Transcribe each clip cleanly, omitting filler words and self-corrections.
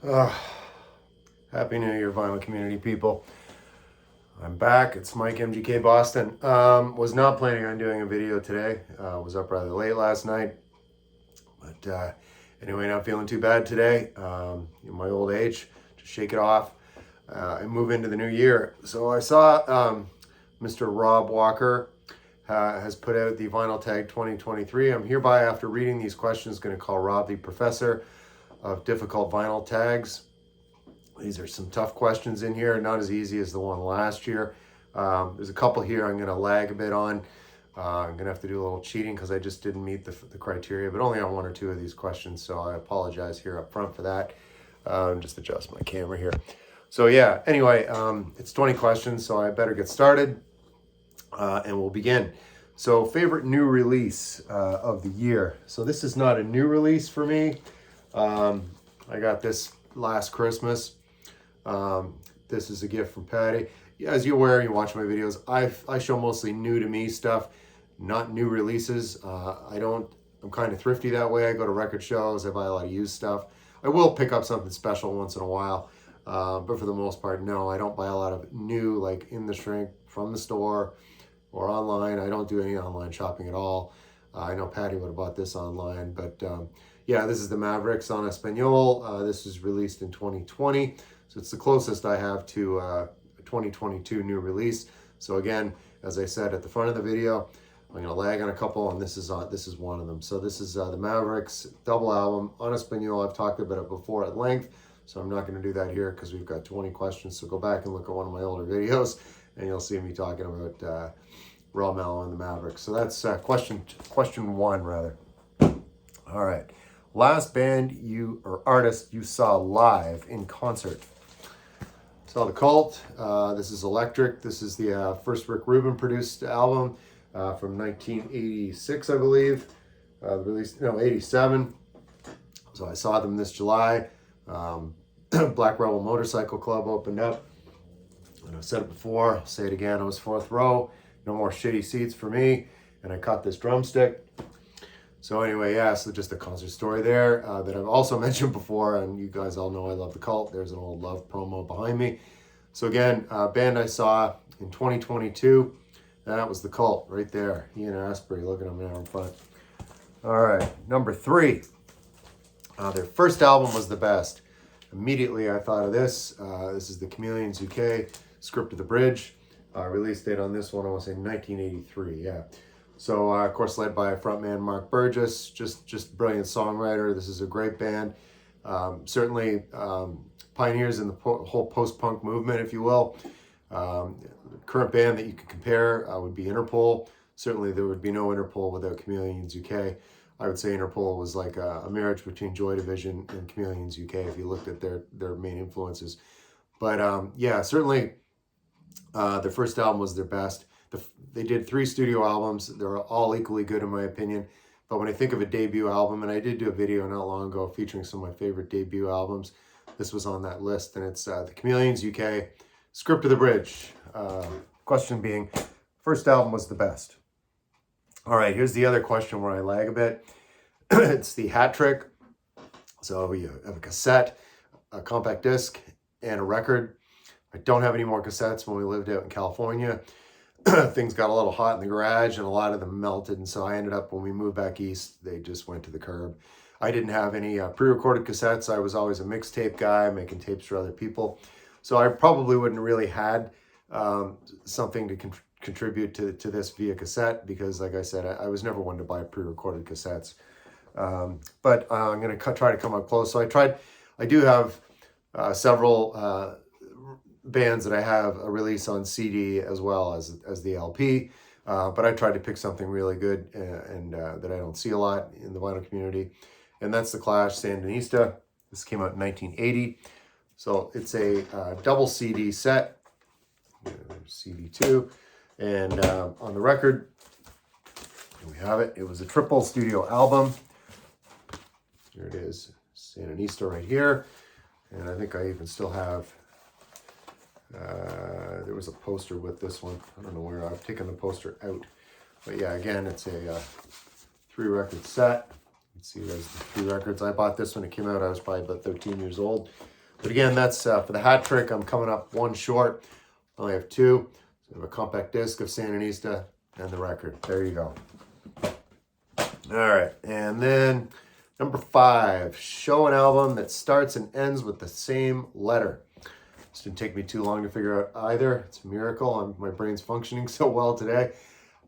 Uh, Happy New Year, vinyl community people. I'm back. It's Mike, MGK Boston. Was not planning on doing a video today. Was up rather late last night. But anyway, not feeling too bad today. In my old age, just shake it off and move into the new year. So I saw Mr. Rob Walker has put out the Vinyl Tag 2023. I'm hereby, after reading these questions, going to call Rob the professor of difficult vinyl tags. These are some tough questions in here, not as easy as the one last year. There's a couple here I'm going to lag a bit on. I'm going to have to do a little cheating because I just didn't meet the criteria, but only on one or two of these questions, so I apologize here up front for that. Just adjust my camera here. So yeah, anyway, it's 20 questions, so I better get started, and we'll begin. So favorite new release of the year. So this is not a new release for me. I got this last Christmas. This is a gift from Patty. As you're aware, you watch my videos, I show mostly new to me stuff, not new releases. I'm kind of thrifty that way. I go to record shows, I buy a lot of used stuff. I will pick up something special once in a while, but for the most part, no, I don't buy a lot of new, like in the shrink from the store or online. I don't do any online shopping at all. I know Patty would have bought this online, but yeah, this is the Mavericks en Espanol. This was released in 2020, so it's the closest I have to a 2022 new release. So again, as I said at the front of the video, I'm going to lag on a couple, and this is one of them. So this is the Mavericks double album en Espanol. I've talked about it before at length, so I'm not going to do that here because we've got 20 questions. So go back and look at one of my older videos, and you'll see me talking about Raw Mellow and the Mavericks. So that's question one, rather. All right. Last band or artist you saw live in concert. Saw The Cult. This is Electric. This is the first Rick Rubin produced album from 1986, I believe. 87. So I saw them this July. Black Rebel Motorcycle Club opened up. And I've said it before, I'll say it again, I was fourth row. No more shitty seats for me. And I caught this drumstick. So anyway, yeah, so just a concert story there that I've also mentioned before, and you guys all know I love The Cult. There's an old Love promo behind me. So again, band I saw in 2022, that was The Cult right there. Ian Astbury, look at him now in front. All right, number 3. Their first album was the best. Immediately I thought of this. This is the Chameleons UK, Script of the Bridge. Release date on this one, I want to say 1983, yeah. So, of course, led by frontman Mark Burgess, just brilliant songwriter. This is a great band. Certainly pioneers in the whole post-punk movement, if you will. Current band that you could compare would be Interpol. Certainly there would be no Interpol without Chameleons UK. I would say Interpol was like a marriage between Joy Division and Chameleons UK if you looked at their main influences. But yeah, certainly their first album was their best. They did 3 studio albums. They're all equally good in my opinion. But when I think of a debut album, and I did do a video not long ago featuring some of my favorite debut albums, this was on that list, and it's the Chameleons UK, Script of the Bridge. Question being, first album was the best. All right, here's the other question where I lag a bit. It's the hat trick. So you have a cassette, a compact disc, and a record. I don't have any more cassettes. When we lived out in California, things got a little hot in the garage and a lot of them melted. And so I ended up, when we moved back east, they just went to the curb. I didn't have any pre-recorded cassettes. I was always a mixtape guy, making tapes for other people. So I probably wouldn't really had something to contribute to this via cassette because, like I said, I was never one to buy pre-recorded cassettes. But I'm going to try to come up close. So I do have several bands that I have a release on CD as well as the LP, but I tried to pick something really good and that I don't see a lot in the vinyl community, and that's the Clash Sandinista. This came out in 1980, so it's a double CD set, CD2, and on the record, here we have it. It was a triple studio album. Here it is, Sandinista right here, and I think I even still have there was a poster with this one. I don't know where I've taken the poster out, but yeah, again, it's a 3-record set. You can see there's the 3 records. I bought this when it came out. I was probably about 13 years old. But again, that's for the hat trick. I'm coming up one short. I only have two. So I have a compact disc of Sandinista and the record. There you go. All right, and then number 5, show an album that starts and ends with the same letter. This didn't take me too long to figure out either. It's a miracle. My brain's functioning so well today.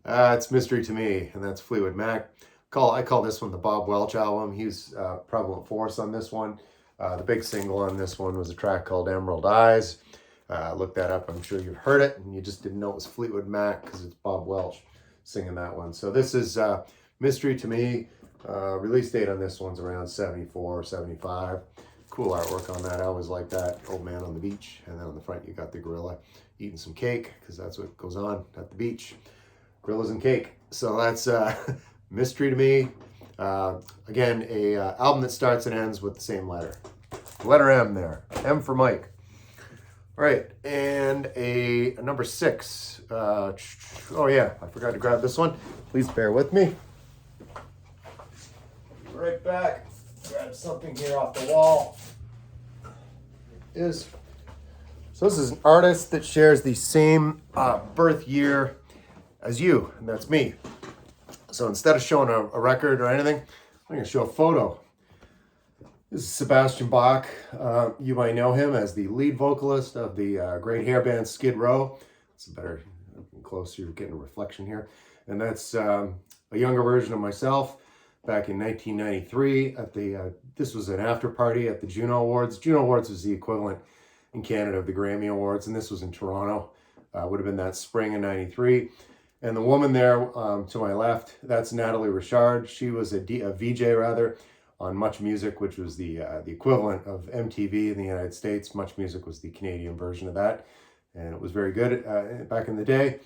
It's Mystery to Me, and that's Fleetwood Mac. I call this one the Bob Welch album. He's prevalent force on this one. The big single on this one was a track called Emerald Eyes. Look that up. I'm sure you've heard it, and you just didn't know it was Fleetwood Mac because it's Bob Welch singing that one. So this is Mystery to Me. Release date on this one's around 74 or 75. Cool artwork on that. I always like that. Old man on the beach. And then on the front, you got the gorilla eating some cake, because that's what goes on at the beach. Gorillas and cake. So that's Mystery to Me. Again, a album that starts and ends with the same letter. Letter M there. M for Mike. All right, and a number 6. Oh yeah, I forgot to grab this one. Please bear with me. Right back. Grab something here off the wall. So this is an artist that shares the same birth year as you, and that's me. So instead of showing a record or anything, I'm going to show a photo. This is Sebastian Bach. You might know him as the lead vocalist of the great hair band Skid Row. It's better, closer, you're getting a reflection here. And that's a younger version of myself back in 1993 at this was an after party at the Juno Awards. Juno Awards was the equivalent in Canada of the Grammy Awards, and this was in Toronto. Would have been that spring of 93. And the woman there to my left, that's Natalie Richard. She was a VJ rather on Much Music, which was the equivalent of MTV in the United States. Much Music was the Canadian version of that, and it was very good back in the day.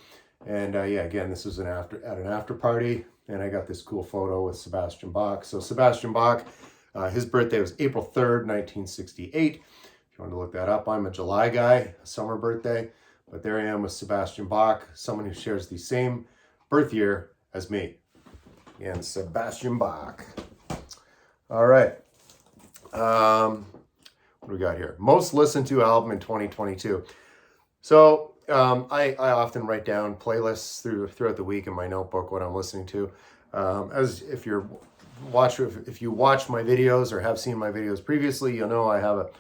And yeah, again, this was at an after party, and I got this cool photo with Sebastian Bach. So Sebastian Bach, his birthday was April 3rd, 1968. If you want to look that up, I'm a July guy, a summer birthday. But there I am with Sebastian Bach, someone who shares the same birth year as me. And Sebastian Bach. All right. What do we got here? Most listened to album in 2022. So I often write down playlists throughout the week in my notebook what I'm listening to. As if you watch my videos or have seen my videos previously, you'll know I have a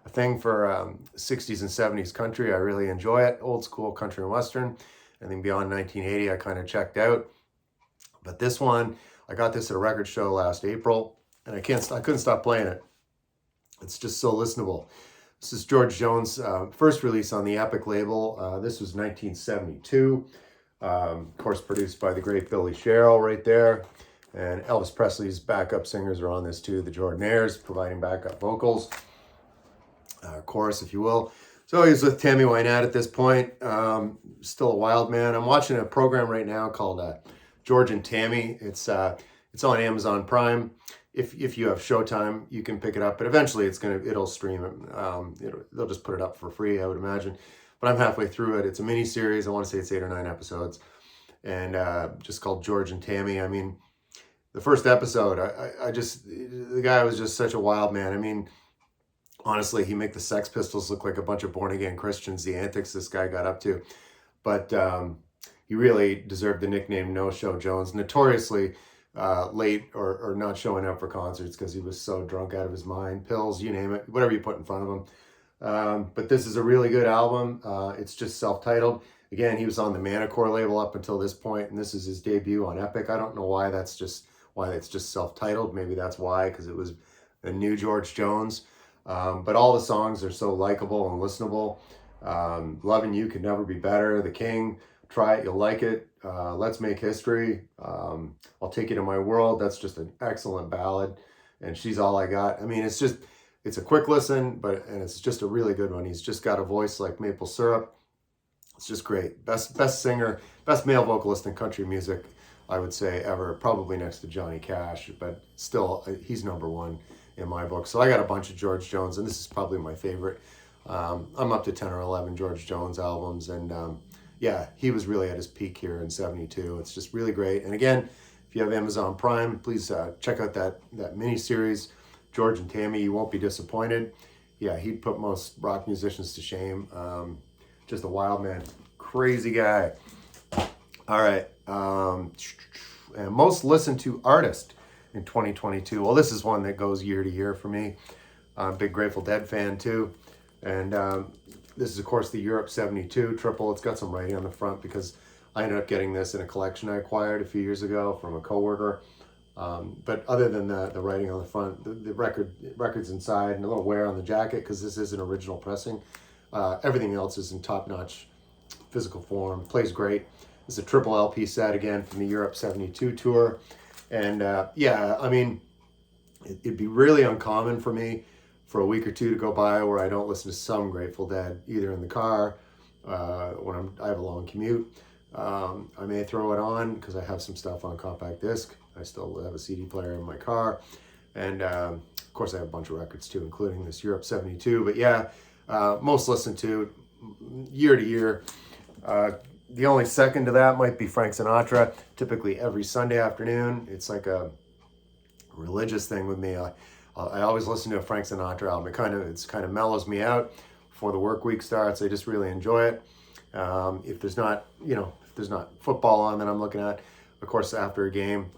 thing for 60s and 70s country. I really enjoy it. Old school country and western. And then beyond 1980, I kind of checked out. But this one, I got this at a record show last April, and I couldn't stop playing it. It's just so listenable. This is George Jones' first release on the Epic label. This was 1972. Of course, produced by the great Billy Sherrill right there. And Elvis Presley's backup singers are on this too. The Jordanaires providing backup vocals. Chorus, if you will. So he's with Tammy Wynette at this point. Still a wild man. I'm watching a program right now called George and Tammy. It's on Amazon Prime. If you have Showtime, you can pick it up. But eventually, it'll stream it. They'll just put it up for free, I would imagine. But I'm halfway through it. It's a mini series. I want to say it's 8 or 9 episodes, and just called George and Tammy. I mean, the first episode, the guy was just such a wild man. I mean, honestly, he make the Sex Pistols look like a bunch of born-again Christians, the antics this guy got up to. But he really deserved the nickname No-Show Jones, notoriously late or not showing up for concerts because he was so drunk out of his mind. Pills, you name it, whatever you put in front of him. But this is a really good album. It's just self-titled. Again, he was on the Manicore label up until this point, and this is his debut on Epic. I don't know why it's just self-titled. Maybe that's why, because it was a new George Jones. But all the songs are so likable and listenable. Loving You Could Never Be Better, The King, Try It, You'll Like It, Let's Make History, I'll Take You to My World. That's just an excellent ballad. And She's All I Got. I mean, it's a quick listen, and it's just a really good one. He's just got a voice like maple syrup. It's just great. Best singer, best male vocalist in country music, I would say, ever. Probably next to Johnny Cash, but still, he's number one in my book. So I got a bunch of George Jones, and this is probably my favorite. I'm up to 10 or 11 George Jones albums, and yeah, he was really at his peak here in 72. It's just really great. And again, if you have Amazon Prime, please check out that mini series, George and Tammy. You won't be disappointed. yeah, he'd put most rock musicians to shame. Just a wild man, crazy guy. All right, and most listened to artist in 2022. Well, this is one that goes year to year for me. I'm a big Grateful Dead fan too. And this is, of course, the Europe 72 triple. It's got some writing on the front because I ended up getting this in a collection I acquired a few years ago from a coworker. But other than the writing on the front, the record's inside and a little wear on the jacket because this is an original pressing. Everything else is in top-notch physical form. Plays great. It's a triple LP set again from the Europe 72 tour. And yeah, I mean, it'd be really uncommon for me for a week or two to go by where I don't listen to some Grateful Dead, either in the car, when I have a long commute. I may throw it on because I have some stuff on compact disc. I still have a CD player in my car. And of course I have a bunch of records too, including this Europe 72. But yeah, most listened to year to year. The only second to that might be Frank Sinatra, typically every Sunday afternoon. It's like a religious thing with me. I always listen to a Frank Sinatra album. It kind of mellows me out before the work week starts. I just really enjoy it. If there's not football on that I'm looking at, of course, after a game,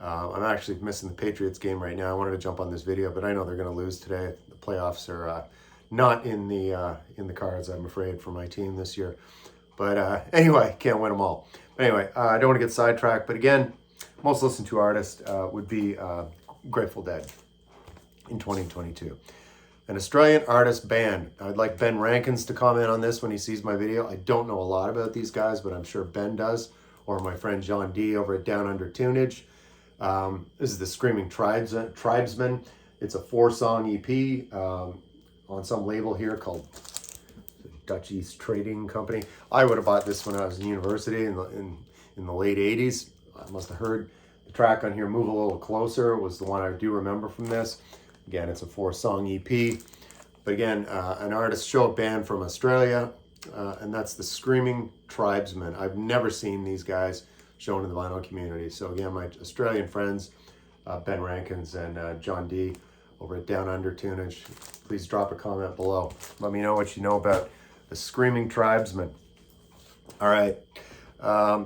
I'm actually missing the Patriots game right now. I wanted to jump on this video, but I know they're going to lose today. The playoffs are not in the cards, I'm afraid, for my team this year. But anyway, can't win them all. But anyway, I don't want to get sidetracked. But again, most listened to artist would be Grateful Dead in 2022. An Australian artist band. I'd like Ben Rankins to comment on this when he sees my video. I don't know a lot about these guys, but I'm sure Ben does, or my friend John D over at Down Under Tunage. This is the Screaming Tribesmen. It's a 4-song EP on some label here called Dutch East Trading Company. I would have bought this when I was in university in the late 80s. I must have heard the track on here, Move a Little Closer, was the one I do remember from this. Again, it's a 4-song EP. But again, an artist show band from Australia, and that's the Screaming Tribesmen. I've never seen these guys shown in the vinyl community. So again, my Australian friends, Ben Rankins and John D over at Down Under Tunage, please drop a comment below. Let me know what you know about the Screaming Tribesmen. All right.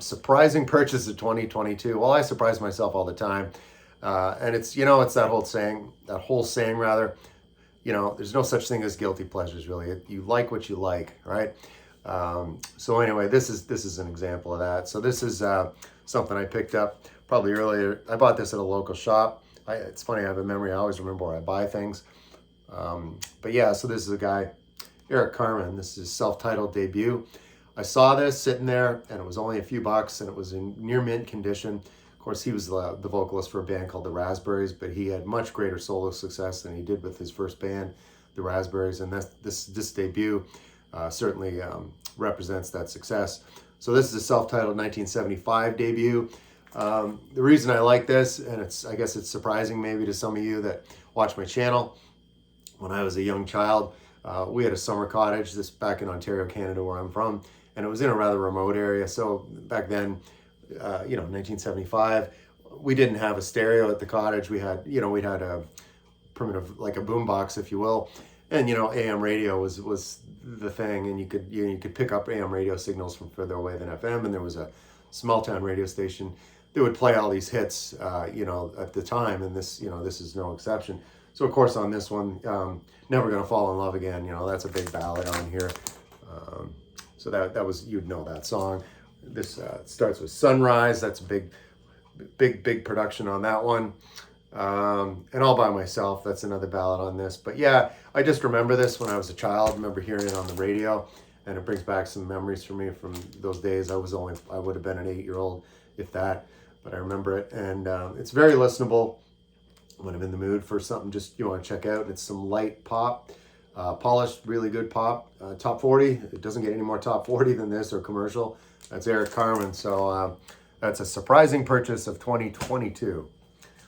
Surprising purchase of 2022. Well, I surprise myself all the time. And it's that whole saying, there's no such thing as guilty pleasures, really. You like what you like, right? So anyway, this is an example of that. So this is something I picked up probably earlier. I bought this at a local shop. It's funny, I have a memory. I always remember where I buy things. But yeah, so this is a guy, Eric Carmen. This is his self-titled debut. I saw this sitting there, and it was only a few bucks, and it was in near mint condition. Of course, he was the vocalist for a band called the Raspberries, but he had much greater solo success than he did with his first band, the Raspberries, and this debut certainly represents that success. So this is a self-titled 1975 debut. The reason I like this, and I guess it's surprising maybe to some of you that watch my channel, when I was a young child, we had a summer cottage, this back in Ontario, Canada, where I'm from, and it was in a rather remote area. So back then, 1975, we didn't have a stereo at the cottage. We had, we'd had a primitive, like a boombox, if you will, and AM radio was the thing, and you could pick up AM radio signals from further away than FM. And there was a small town radio station that would play all these hits, at the time, and this is no exception. So of course on this one, Never Gonna Fall in Love Again, that's a big ballad on here. So that was, you'd know that song. This starts with Sunrise. That's a big production on that one. And All By Myself, that's another ballad on this. But yeah, I just remember this when I was a child. I remember hearing it on the radio, and it brings back some memories for me from those days. I would have been an 8-year-old, if that, but I remember it. And it's very listenable when I'm in the mood for something just you want to check out. It's some light pop, polished, really good pop. Top 40, it doesn't get any more top 40 than this or commercial. That's Eric Carmen. So that's a surprising purchase of 2022.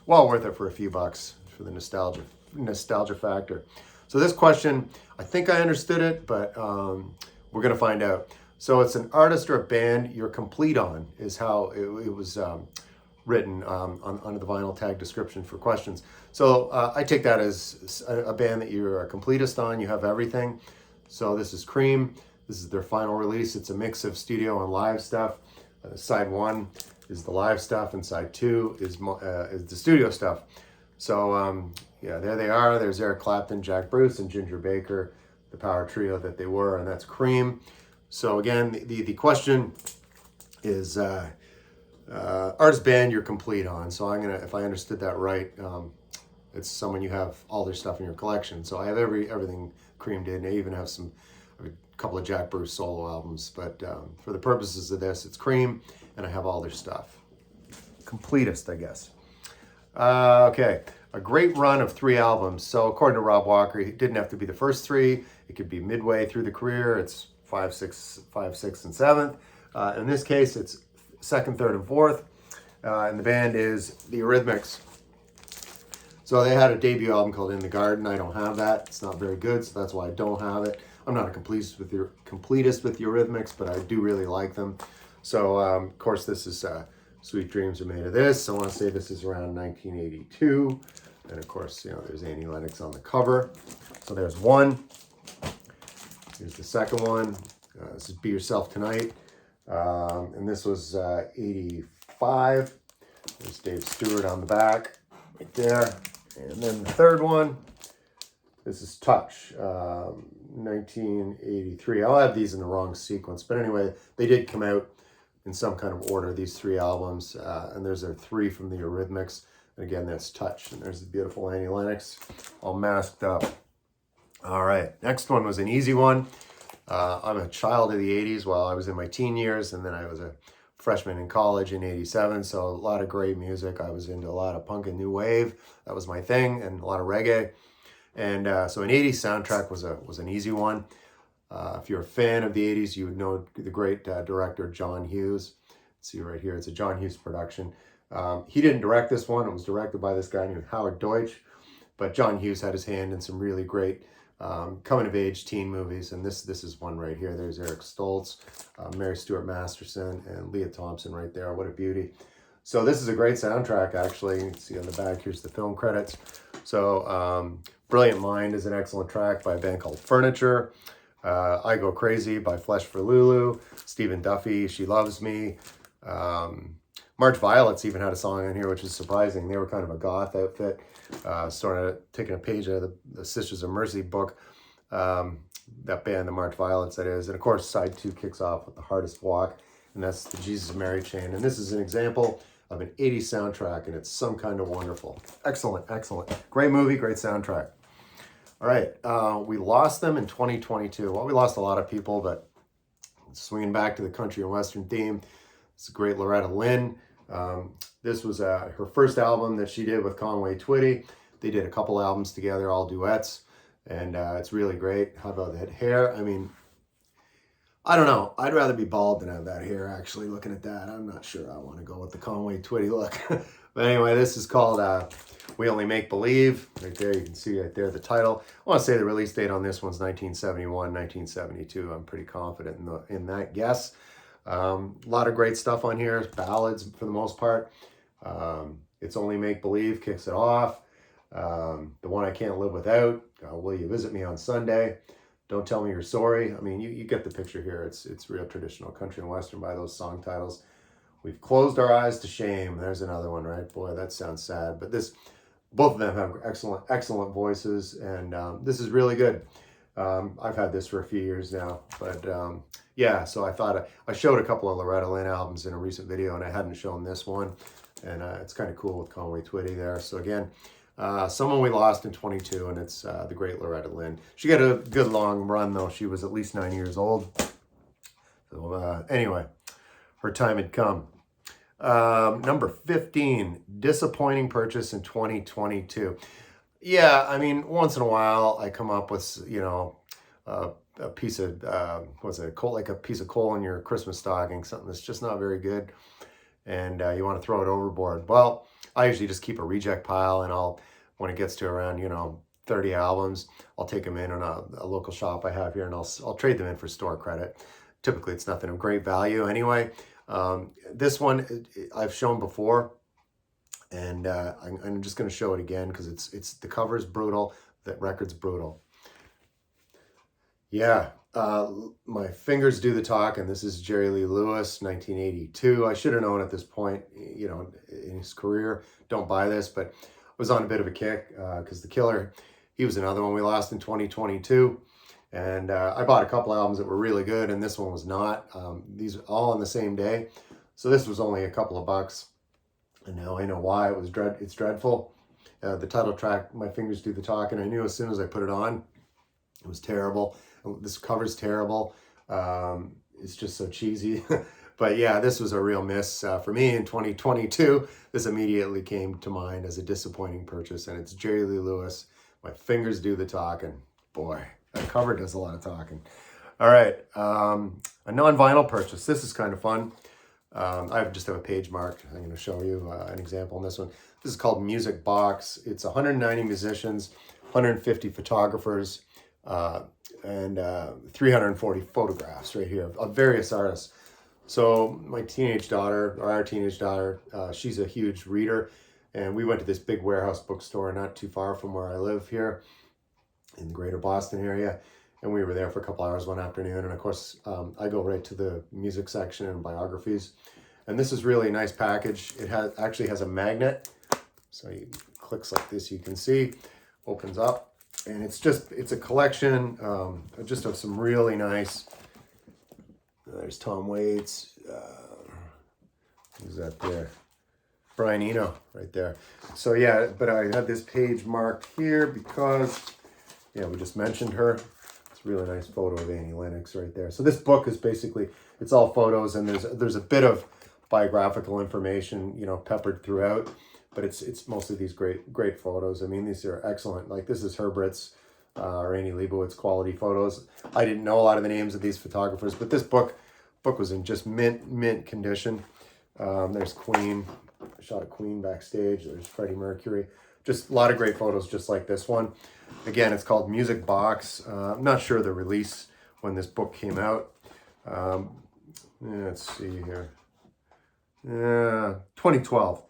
Well worth it for a few bucks for the nostalgia factor. So this question, I think I understood it, but we're going to find out. So it's an artist or a band you're complete on, is how it was written under the vinyl tag description for questions. So I take that as a band that you're a completist on. You have everything. So this is Cream. This is their final release. It's a mix of studio and live stuff. Side 1 is the live stuff, and side 2 is the studio stuff. So yeah, there they are. There's Eric Clapton, Jack Bruce, and Ginger Baker, the power trio that they were, and that's Cream. So again, the question is artist band you're complete on. So I'm gonna, if I understood that right, it's someone you have all their stuff in your collection. So I have everything Cream did, and I even have a couple of Jack Bruce solo albums. But for the purposes of this, it's Cream, and I have all their stuff. Completist, I guess. Okay, a great run of 3 albums. So according to Rob Walker, it didn't have to be the first 3. It could be midway through the career. It's 5, 6, and 7th. In this case, it's 2nd, 3rd, and 4th. And the band is the Eurythmics. So they had a debut album called In the Garden. I don't have that. It's not very good, so that's why I don't have it. I'm not a completist with the Eurythmics, but I do really like them. So, of course, this is Sweet Dreams Are Made of This. I want to say this is around 1982. And, of course, you know, there's Annie Lennox on the cover. So there's one. Here's the second one. This is Be Yourself Tonight. And this was 85. There's Dave Stewart on the back right there. And then the third one, this is Touch, 1983. I'll have these in the wrong sequence. But anyway, they did come out in some kind of order, these 3 albums. And there's 3 from the Eurythmics. And again, that's Touch. And there's the beautiful Annie Lennox all masked up. All right, next one was an easy one. I'm a child of the 80s while I was in my teen years, and then I was a freshman in college in 87, so a lot of great music. I was into a lot of punk and new wave. That was my thing, and a lot of reggae. And so an 80s soundtrack was an easy one. If you're a fan of the 80s, you would know the great director John Hughes. See right here, it's a John Hughes production. He didn't direct this one. It was directed by this guy named Howard Deutsch, but John Hughes had his hand in some really great coming-of-age teen movies, and this is one right here. There's Eric Stoltz, Mary Stuart Masterson, and Leah Thompson right there. What a beauty. So this is a great soundtrack, actually. You can see on the back, here's the film credits. So Brilliant Mind is an excellent track by a band called Furniture. I Go Crazy by Flesh for Lulu. Stephen Duffy, She Loves Me. March Violets even had a song on here, which is surprising. They were kind of a goth outfit, sort of taking a page out of the Sisters of Mercy book. That band, the March Violets, that is. And of course, side 2 kicks off with The Hardest Walk, and that's the Jesus and Mary chain. And this is an example of an 80s soundtrack, and it's some kind of wonderful. Excellent, excellent. Great movie, great soundtrack. All right, we lost them in 2022. Well, we lost a lot of people, but swinging back to the country and western theme, it's a great Loretta Lynn. This was her first album that she did with Conway Twitty. They did a couple albums together, all duets, and it's really great. How about that hair? I mean, I don't know. I'd rather be bald than have that hair, actually, looking at that. I'm not sure I want to go with the Conway Twitty look. But anyway, this is called We Only Make Believe. Right there, you can see right there the title. I want to say the release date on this one's 1971, 1972. I'm pretty confident in that guess. A lot of great stuff on here, ballads for the most part. It's Only Make Believe kicks it off. The One I Can't Live Without, Will You Visit Me on Sunday? Don't Tell Me You're Sorry. I mean, you get the picture here. It's real traditional country and western by those song titles. We've Closed Our Eyes to Shame. There's another one, right? Boy, that sounds sad. But both of them have excellent voices, and this is really good. I've had this for a few years now, but yeah, so I thought I showed a couple of Loretta Lynn albums in a recent video, and I hadn't shown this one, and it's kind of cool with Conway Twitty there. So again, someone we lost in 22, and it's the great Loretta Lynn. She got a good long run, though. She was at least 9 years old. So anyway, her time had come. Number 15, disappointing purchase in 2022. Yeah, I mean, once in a while I come up with, you know, a piece of, like a piece of coal in your Christmas stocking, something that's just not very good, and you want to throw it overboard. Well, I usually just keep a reject pile, and when it gets to around, 30 albums, I'll take them in on a local shop I have here, and I'll trade them in for store credit. Typically, it's nothing of great value anyway. This one I've shown before. And I'm just going to show it again because it's the cover's brutal, the record's brutal. Yeah, my fingers do the talk, and this is Jerry Lee Lewis, 1982. I should have known at this point, you know, in his career, don't buy this, but I was on a bit of a kick because The Killer, he was another one we lost in 2022. And I bought a couple albums that were really good, and this one was not. These are all on the same day. So this was only a couple of bucks. And now I know why. It's dreadful. The title track, My Fingers Do the Talking, I knew as soon as I put it on, it was terrible. This cover's terrible. It's just so cheesy. But yeah, this was a real miss for me in 2022. This immediately came to mind as a disappointing purchase, and it's Jerry Lee Lewis, My Fingers Do the Talking. Boy, that cover does a lot of talking. All right, a non-vinyl purchase. This is kind of fun. I just have a page marked. I'm going to show you an example on this one. This is called Music Box. It's 190 musicians, 150 photographers, and 340 photographs right here of various artists. So my teenage daughter, or our teenage daughter, she's a huge reader, and we went to this big warehouse bookstore not too far from where I live here in the greater Boston area. And we were there for a couple hours one afternoon. And of course, I go right to the music section and biographies. And this is really a nice package. It actually has a magnet. So it clicks like this, you can see, opens up. And it's a collection just of some really nice, there's Tom Waits. Who's that there? Brian Eno right there. So yeah, but I had this page marked here because, yeah, we just mentioned her. Really nice photo of Annie Lennox right there. So this book is basically, it's all photos, and there's a bit of biographical information, you know, peppered throughout, but it's mostly these great photos. I mean, these are excellent. Like this is Herbert's or Annie Leibovitz quality photos. I didn't know a lot of the names of these photographers, but this book was in just mint condition. There's Queen. I shot a Queen backstage. There's Freddie Mercury. Just a lot of great photos just like this one. Again, it's called Music Box. I'm not sure the release when this book came out. Let's see here. 2012.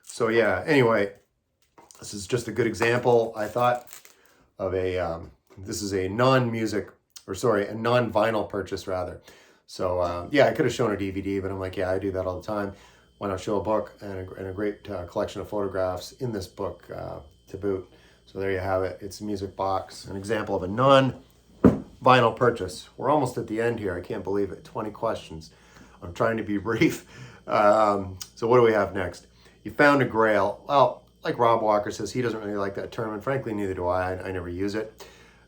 So yeah, anyway, this is just a good example, I thought, of this is a a non-vinyl purchase rather. So yeah, I could have shown a DVD, but I'm like, yeah, I do that all the time. Why not show a book and a great collection of photographs in this book to boot. So there you have it. It's a Music Box, an example of a non-vinyl purchase. We're almost at the end here. I can't believe it. 20 questions. I'm trying to be brief. So what do we have next? You found a grail. Well, like Rob Walker says, he doesn't really like that term, and frankly, neither do I. I never use it.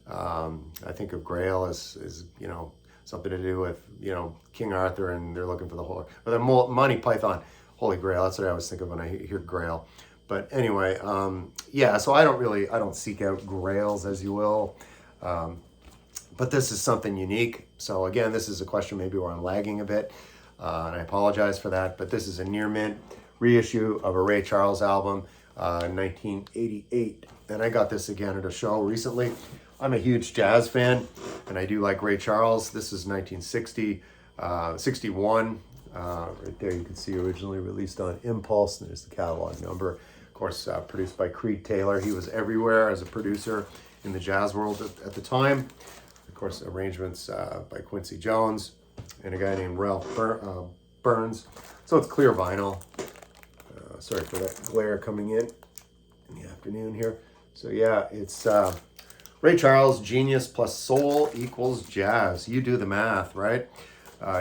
I think of grail as you know, something to do with, you know, King Arthur, and they're looking for the Monty Python Holy Grail. That's what I always think of when I hear grail. But anyway, yeah, so I don't seek out grails, as you will. But this is something unique. So again, this is a question maybe where I'm lagging a bit, and I apologize for that. But this is a near mint reissue of a Ray Charles album, 1988. And I got this again at a show recently. I'm a huge jazz fan, and I do like Ray Charles. This is 1960, 61. Right there, you can see originally released on Impulse. There's the catalog number. Of course, produced by Creed Taylor. He was everywhere as a producer in the jazz world at the time. Of course, arrangements by Quincy Jones and a guy named Ralph Burns. So it's clear vinyl. Sorry for that glare coming in the afternoon here. So yeah, it's Ray Charles, genius plus soul equals jazz. You do the math, right?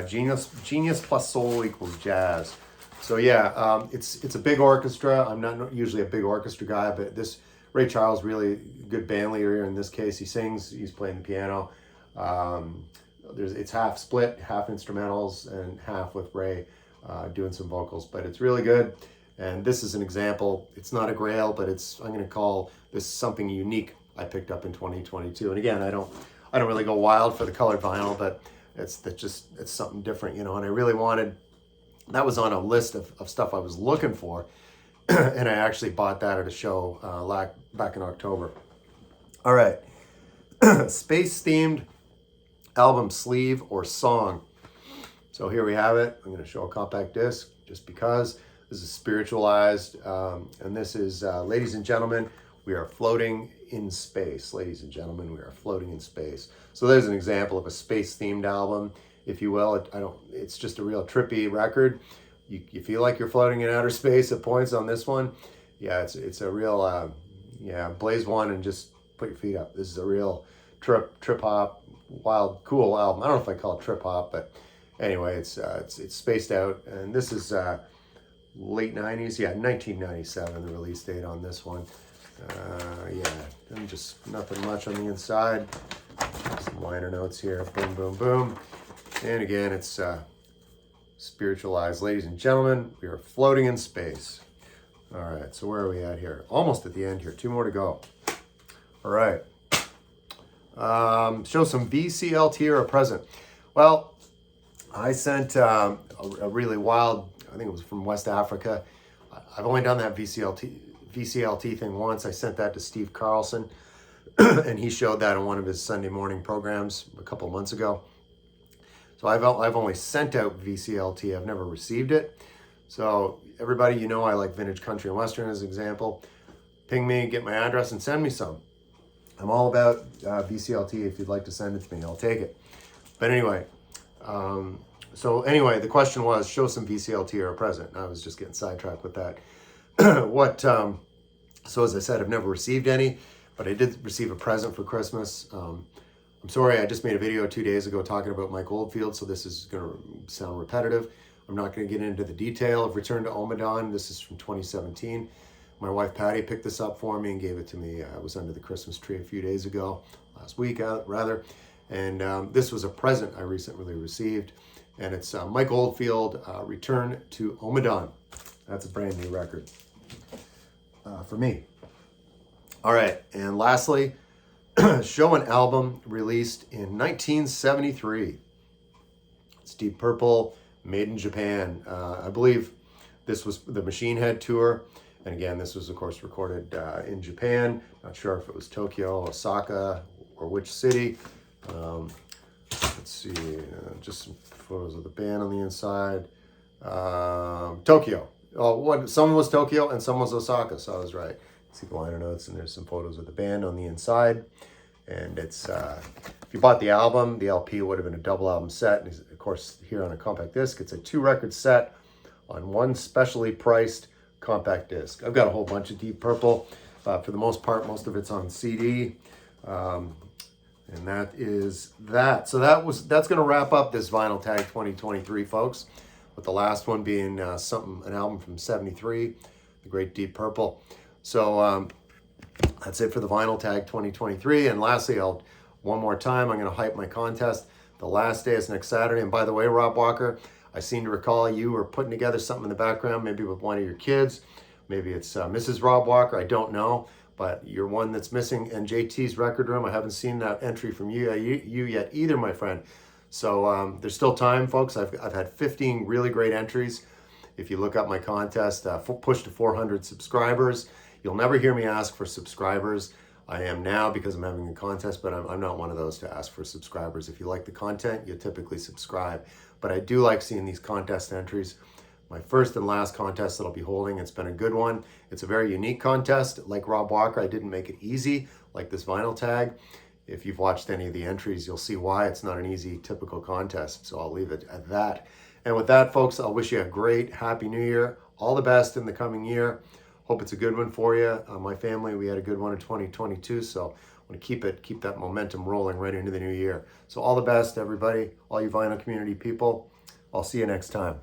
Genius plus soul equals jazz. So yeah, it's a big orchestra. I'm not usually a big orchestra guy, but this Ray Charles, really good band leader in this case. He sings, he's playing the piano. It's half split, half instrumentals, and half with Ray doing some vocals. But it's really good. And this is an example. It's not a grail, but I'm going to call this something unique I picked up in 2022. And again, I don't really go wild for the colored vinyl, but it's something different, you know. And I really wanted. That was on a list of stuff I was looking for, and I actually bought that at a show back in October. All right, space-themed album sleeve or song. So here we have it. I'm going to show a compact disc just because. This is spiritualized, and this is, ladies and gentlemen, we are floating in space. Ladies and gentlemen, we are floating in space. So there's an example of a space-themed album, if you will. It's just a real trippy record. You feel like you're floating in outer space at points on this one. Yeah, it's a real, blaze one and just put your feet up. This is a real trip hop, wild, cool album. I don't know if I call it trip hop, but anyway, it's spaced out. And this is late 90s, 1997, the release date on this one. And just nothing much on the inside. Some liner notes here, boom, boom, boom. And again, it's spiritualized. Ladies and gentlemen, we are floating in space. All right, so where are we at here? Almost at the end here, 2 more to go. All right. Show some VCLT or a present. Well, I sent a really wild, I think it was from West Africa. I've only done that VCLT thing once. I sent that to Steve Carlson, and he showed that on one of his Sunday morning programs a couple months ago. So I've only sent out VCLT. I've never received it. So everybody, you know, I like vintage country and western as an example. Ping me, get my address, and send me some. I'm all about VCLT. If you'd like to send it to me, I'll take it. But anyway, the question was, show some VCLT or a present. I was just getting sidetracked with that. So as I said, I've never received any, but I did receive a present for Christmas. I'm sorry, I just made a video 2 days ago talking about Mike Oldfield, so this is going to sound repetitive. I'm not going to get into the detail of Return to Omadon. This is from 2017. My wife Patty picked this up for me and gave it to me. I was under the Christmas tree a few days ago, last week rather, and this was a present I recently received, and it's Mike Oldfield, Return to Omadon. That's a brand new record for me. All right, and lastly, show an album released in 1973. It's Deep Purple, made in Japan. I believe this was the Machine Head tour. And again, this was, of course, recorded in Japan. Not sure if it was Tokyo, Osaka, or which city. Let's see, just some photos of the band on the inside. Tokyo. Some was Tokyo and some was Osaka, so I was right. See the liner notes, and there's some photos of the band on the inside. And it's, if you bought the album, the LP would have been a double album set. And of course, here on a compact disc, it's a 2-record set on one specially priced compact disc. I've got a whole bunch of Deep Purple. For the most part, most of it's on CD. And that is that. So that's going to wrap up this Vinyl Tag 2023, folks, with the last one being an album from 73, the great Deep Purple. So that's it for the Vinyl Tag 2023. And lastly, one more time, I'm going to hype my contest. The last day is next Saturday. And by the way, Rob Walker, I seem to recall you were putting together something in the background, maybe with one of your kids. Maybe it's Mrs. Rob Walker. I don't know. But you're one that's missing in JT's record room. I haven't seen that entry from you yet either, my friend. So there's still time, folks. I've had 15 really great entries. If you look up my contest, push to 400 subscribers. You'll never hear me ask for subscribers. I am now because I'm having a contest, but I'm not one of those to ask for subscribers. If you like the content, you typically subscribe. But I do like seeing these contest entries. My first and last contest that I'll be holding, it's been a good one. It's a very unique contest. Like Rob Walker, I didn't make it easy, like this Vinyl Tag. If you've watched any of the entries, you'll see why it's not an easy, typical contest. So I'll leave it at that. And with that, folks, I'll wish you a great, happy new year. All the best in the coming year. Hope it's a good one for you. My family, we had a good one in 2022, so I want to keep that momentum rolling right into the new year. So all the best, everybody, all you vinyl community people. I'll see you next time.